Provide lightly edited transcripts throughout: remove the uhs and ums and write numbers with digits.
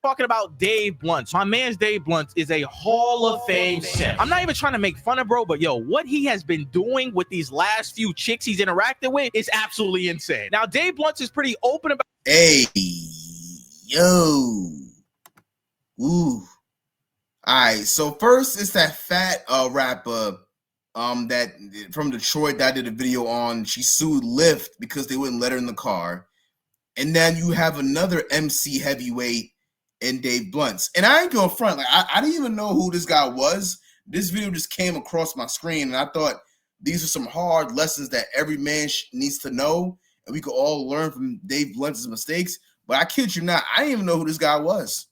talking about Dave Blunt. My man's Dave Blunt is a Hall of Fame simp. I'm not even trying to make fun of bro, but yo, what he has been doing with these last few chicks he's interacted with is absolutely insane. Now, Dave Blunt is pretty open about. Hey, yo, ooh. All right, so first it's that fat rapper that from Detroit that I did a video on. She sued Lyft because they wouldn't let her in the car. And then you have another MC heavyweight in Dave Blunt's. And I ain't going front. Like I didn't even know who this guy was. This video just came across my screen, and I thought these are some hard lessons that every man needs to know, and we could all learn from Dave Blunt's mistakes. But I kid you not, I didn't even know who this guy was.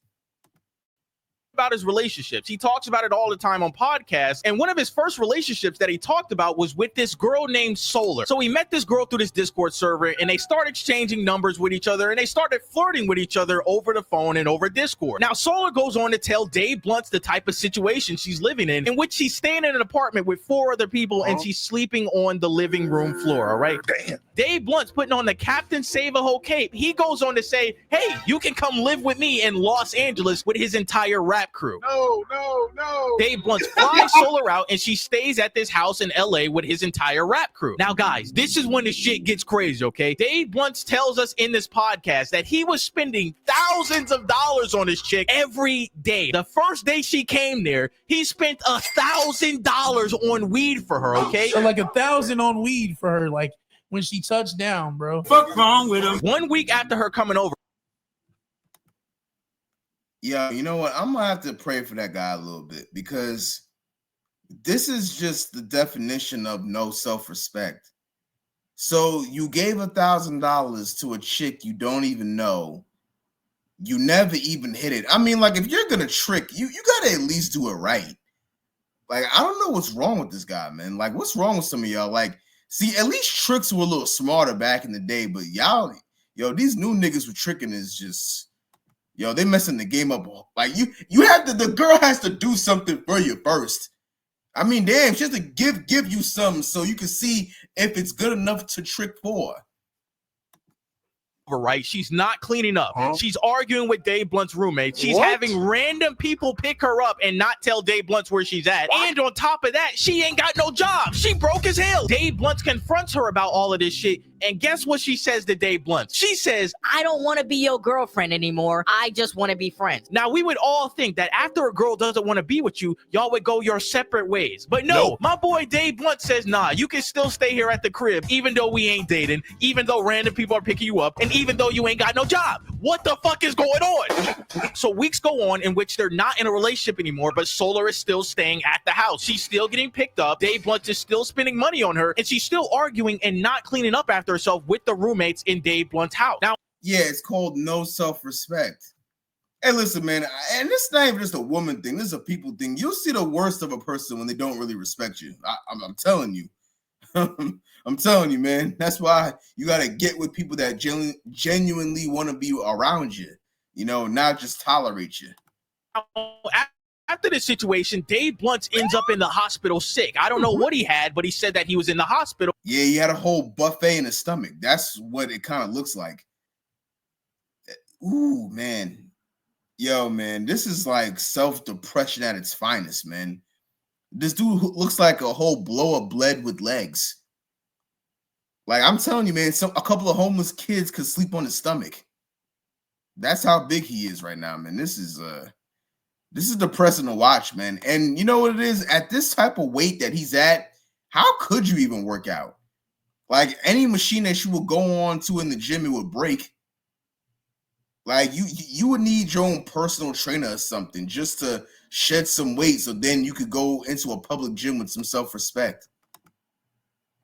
About his relationships. He talks about it all the time on podcasts, and one of his first relationships that he talked about was with this girl named Solar. So he met this girl through this Discord server, and they started exchanging numbers with each other, and they started flirting with each other over the phone and over Discord. Now, Solar goes on to tell Dave Blunt the type of situation she's living in which she's staying in an apartment with 4 other people, and she's sleeping on the living room floor, all right? Damn. Dave Blunt's putting on the Captain Save-A-Ho cape. He goes on to say, hey, you can come live with me in Los Angeles with his entire rap crew. No. Dave Blunt flies Solar out, and she stays at this house in LA with his entire rap crew. Now, guys, this is when the shit gets crazy, okay? Dave Blunt tells us in this podcast that he was spending thousands of dollars on this chick every day. The first day she came there, he spent $1,000 on weed for her, okay? So like $1,000 on weed for her, like when she touched down, bro. Fuck wrong with him? 1 week after her coming over. Yeah, you know what? I'm gonna have to pray for that guy a little bit, because this is just the definition of no self-respect. So you gave $1,000 to a chick you don't even know. You never even hit it. I mean, like, if you're gonna trick, you gotta at least do it right. Like, I don't know what's wrong with this guy, man. Like, what's wrong with some of y'all? Like, see, at least tricks were a little smarter back in the day, but y'all, yo, these new niggas with tricking is just, yo, they messing the game up. Like, you have to, the girl has to do something for you first. I mean, damn, she has to give you something so you can see if it's good enough to trick for. Right, she's not cleaning up. She's arguing with Dave Blunt's roommate. She's having random people pick her up and not tell Dave Blunt where she's at. And on top of that, she ain't got no job. She broke as hell. Dave Blunt confronts her about all of this shit, and guess what she says to Dave Blunt? She says, I don't want to be your girlfriend anymore. I just want to be friends. Now, we would all think that after a girl doesn't want to be with you, y'all would go your separate ways. But no, my boy Dave Blunt says, nah, you can still stay here at the crib, even though we ain't dating, even though random people are picking you up, and even though you ain't got no job. What the fuck is going on? So weeks go on in which they're not in a relationship anymore, but Solar is still staying at the house. She's still getting picked up. Dave Blunt is still spending money on her, and she's still arguing and not cleaning up after herself with the roommates in Dave Blunt's house. Now, yeah, it's called no self-respect. Hey, listen, man, and this is not even just a woman thing. This is a people thing. You'll see the worst of a person when they don't really respect you. I'm telling you. I'm telling you, man. That's why you got to get with people that genuinely want to be around you, you know, not just tolerate you. After this situation, Dave Blunt ends up in the hospital sick. I don't know what he had, but he said that he was in the hospital. Yeah, he had a whole buffet in his stomach. That's what it kind of looks like. Ooh, man. Yo, man, this is like self-depression at its finest, man. This dude looks like a whole blow of bled with legs. Like, I'm telling you, man, a couple of homeless kids could sleep on his stomach. That's how big he is right now, man. This is depressing to watch, man. And you know what it is? At this type of weight that he's at, how could you even work out? Like, any machine that you would go on to in the gym, it would break. Like, you would need your own personal trainer or something just to shed some weight so then you could go into a public gym with some self-respect.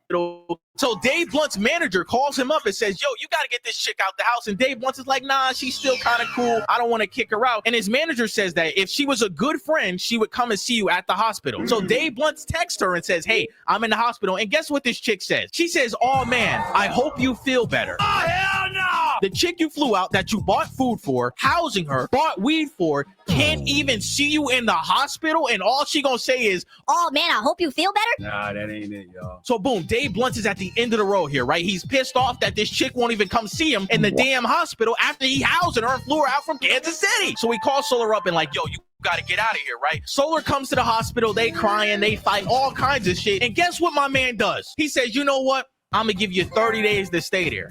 So Dave Blunt's manager calls him up and says, yo, you got to get this chick out the house. And Dave Blunt is like, nah, she's still kind of cool. I don't want to kick her out. And his manager says that if she was a good friend, she would come and see you at the hospital. So Dave Blunt texts her and says, hey, I'm in the hospital. And guess what this chick says? She says, oh, man, I hope you feel better. Oh, hell no! The chick you flew out that you bought food for, housing her, bought weed for, can't even see you in the hospital, and all she gonna say is, "Oh man, I hope you feel better." Nah, that ain't it, y'all. so boom, Dave Blunt is at the end of the road here, right? He's pissed off that this chick won't even come see him in the damn hospital after he housed her and flew her out from Kansas City. So he calls Solar up and like, yo, you gotta get out of here, right? Solar comes to the hospital, they crying, they fight, all kinds of shit. And guess what my man does? He says, you know what? I'm gonna give you 30 days to stay there.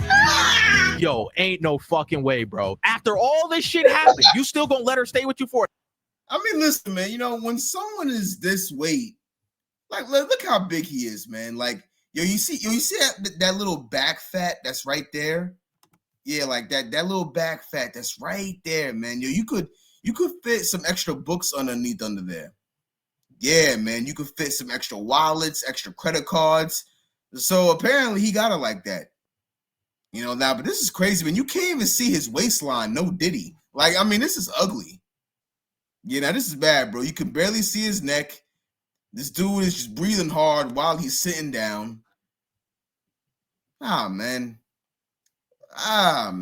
Yo, ain't no fucking way, bro. After all this shit happened, you still gonna let her stay with you for? I mean, listen, man, you know, when someone is this weight, like, look how big he is, man. Like, you see that little back fat that's right there? Yeah, like that little back fat that's right there, man. Yo, you could fit some extra books underneath under there. Yeah, man, you could fit some extra wallets, extra credit cards. So apparently he got it like that. You know, now, but this is crazy, man. You can't even see his waistline, no diddy. Like, I mean, this is ugly. Yeah, now this is bad, bro. You can barely see his neck. This dude is just breathing hard while he's sitting down. Ah, man. I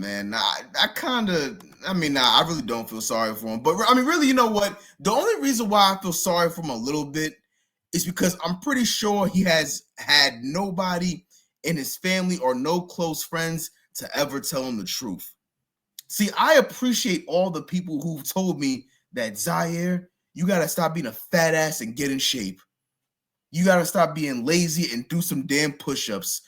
really don't feel sorry for him. But I mean, really, you know what? The only reason why I feel sorry for him a little bit is because I'm pretty sure he has had nobody in his family or no close friends to ever tell him the truth. See, I appreciate all the people who've told me that, Zaire, you got to stop being a fat ass and get in shape. You got to stop being lazy and do some damn push-ups.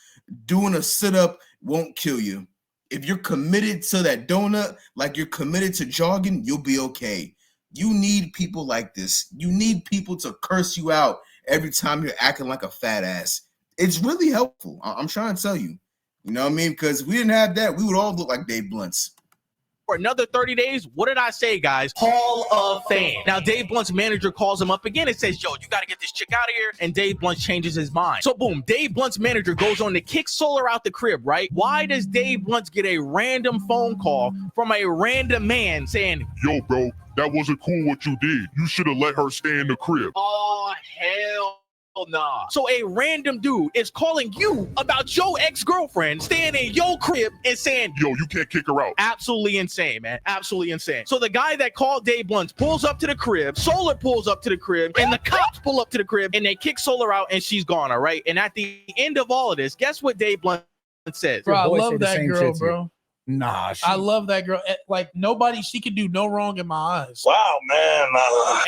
Doing a sit-up won't kill you. If you're committed to that donut, like you're committed to jogging, you'll be okay. You need people like this. You need people to curse you out every time you're acting like a fat ass. It's really helpful. I'm trying to tell you. You know what I mean? Because if we didn't have that, we would all look like Dave Blunts. For another 30 days, what did I say, guys? Hall of Fame. Now, Dave Blunt's manager calls him up again and says, yo, you got to get this chick out of here. And Dave Blunt changes his mind. So, boom, Dave Blunt's manager goes on to kick Solar out the crib, right? Why does Dave Blunt get a random phone call from a random man saying, yo, bro, that wasn't cool what you did. You should have let her stay in the crib. oh, hell nah. So a random dude is calling you about your ex-girlfriend staying in your crib and saying, yo, you can't kick her out. Absolutely insane, man. Absolutely insane. So the guy that called Dave Blunt pulls up to the crib, Solar pulls up to the crib, and the cops pull up to the crib, and they kick Solar out, and she's gone, all right? And at the end of all of this, guess what Dave Blunt says? Bro, I Your boy love said the that same girl, shit to you. bro. Nah, I love that girl. Like, nobody, she could do no wrong in my eyes. Wow, man.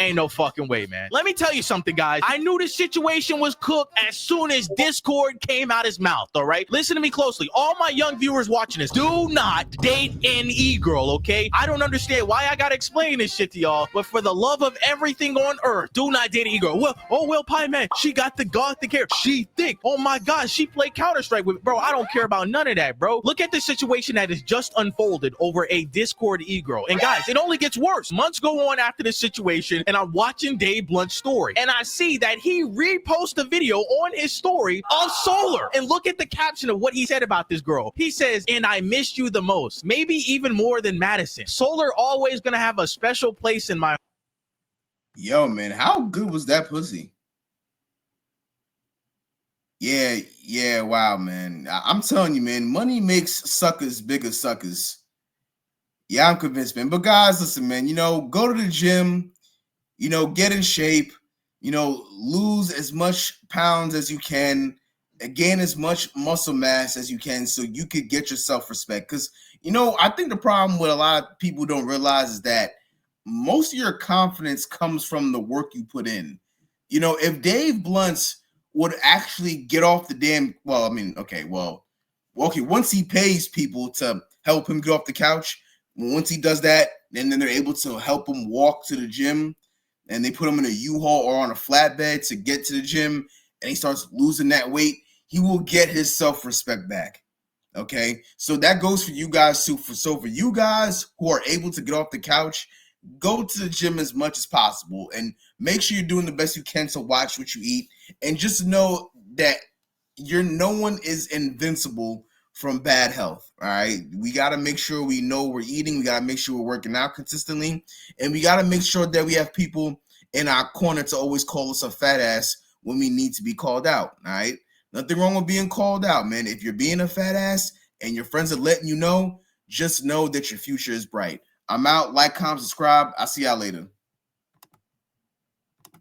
Ain't no fucking way, man. Let me tell you something, guys. I knew this situation was cooked as soon as Discord came out his mouth, all right? Listen to me closely. All my young viewers watching this, do not date an e-girl, okay? I don't understand why I gotta explain this shit to y'all, but for the love of everything on earth, do not date an e-girl. Well, Pie Man, she got the gothic hair. She thick. Oh my God, she played Counter-Strike with, bro, I don't care about none of that, bro. Look at the situation that is just unfolded over a Discord e-girl. And guys, it only gets worse. Months go on after this situation, and I'm watching Dave Blunt's story, and I see that he reposted a video on his story of Solar. And look at the caption of what he said about this girl. He says, and I missed you the most, maybe even more than Madison. Solar always gonna have a special place in my... Yo, man, how good was that pussy? Yeah, wow, man. I'm telling you, man, money makes suckers bigger suckers. Yeah, I'm convinced, man. But guys, listen, man, you know, go to the gym, you know, get in shape, you know, lose as much pounds as you can, gain as much muscle mass as you can so you could get your self-respect. Because, you know, I think the problem with a lot of people don't realize is that most of your confidence comes from the work you put in. You know, if Dave Blunt would actually get off the damn, once he pays people to help him get off the couch, once he does that, and then they're able to help him walk to the gym, and they put him in a U-Haul or on a flatbed to get to the gym, and he starts losing that weight, he will get his self-respect back. Okay? So that goes for you guys too. So for you guys who are able to get off the couch, go to the gym as much as possible and make sure you're doing the best you can to watch what you eat, and just know that no one is invincible from bad health. All right, we got to make sure we know we're eating. We got to make sure we're working out consistently, and we got to make sure that we have people in our corner to always call us a fat ass when we need to be called out. All right, nothing wrong with being called out, man. If you're being a fat ass and your friends are letting you know, just know that your future is bright. I'm out. Like, comment, subscribe. I'll see y'all later.